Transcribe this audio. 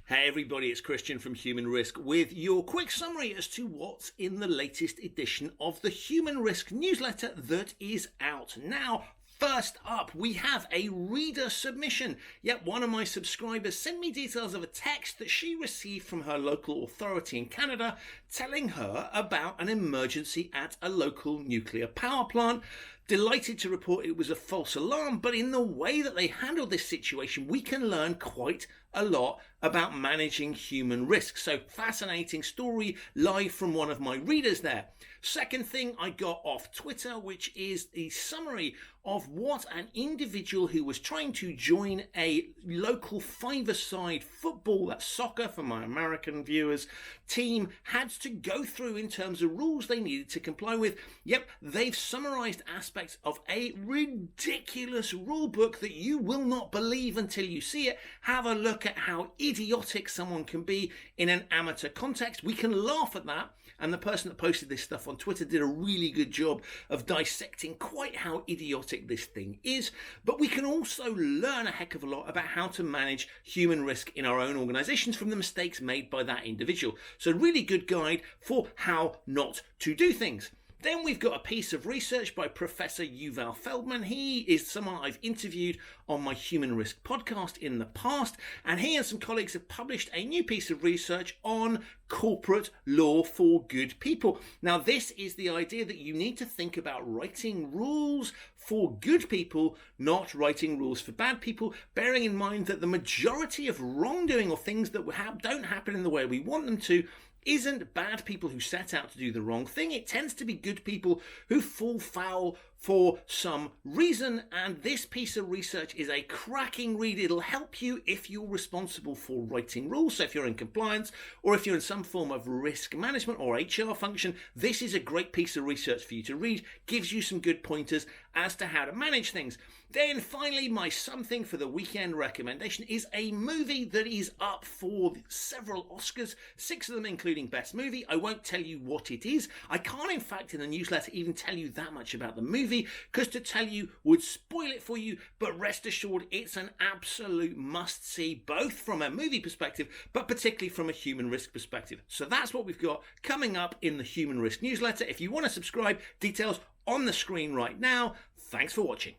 Hey everybody, it's Christian from Human Risk with your quick summary as to what's in the latest edition of the Human Risk newsletter that is out now. First up, we have a reader submission. Yet one of my subscribers sent me details of a text that she received from her local authority in Canada telling her about an emergency at a local nuclear power plant. Delighted to report it was a false alarm, but in the way that they handled this situation, we can learn quite a lot about managing human risk. So fascinating story live from one of my readers there. Second thing I got off Twitter, which is the summary of what an individual who was trying to join a local five-a-side football, that's soccer for my American viewers, team had to go through in terms of rules they needed to comply with. Yep, they've summarized aspects of a ridiculous rule book that you will not believe until you see it. Have a look at how idiotic someone can be in an amateur context. We can laugh at that, and the person that posted this stuff on Twitter did a really good job of dissecting quite how idiotic this thing is. But we can also learn a heck of a lot about how to manage human risk in our own organizations from the mistakes made by that individual. So really good guide for how not to do things. Then we've got a piece of research by Professor Yuval Feldman. He is someone I've interviewed on my Human Risk podcast in the past, and he and some colleagues have published a new piece of research on corporate law for good people. Now, this is the idea that you need to think about writing rules for good people, not writing rules for bad people, bearing in mind that the majority of wrongdoing or things that don't happen in the way we want them to isn't bad people who set out to do the wrong thing. It tends to be good people who fall foul for some reason, and this piece of research is a cracking read. It'll help you if you're responsible for writing rules. So if you're in compliance or if you're in some form of risk management or HR function, this is a great piece of research for you to read. Gives you some good pointers as to how to manage things. Then finally, my something for the weekend recommendation is a movie that is up for several Oscars, 6 of them including Best Movie. I won't tell you what it is. I can't, in fact, in the newsletter even tell you that much about the movie, because to tell you would spoil it for you, but rest assured it's an absolute must-see, both from a movie perspective, but particularly from a human risk perspective. So that's what we've got coming up in the Human Risk newsletter. If you want to subscribe, details on the screen right now. Thanks for watching.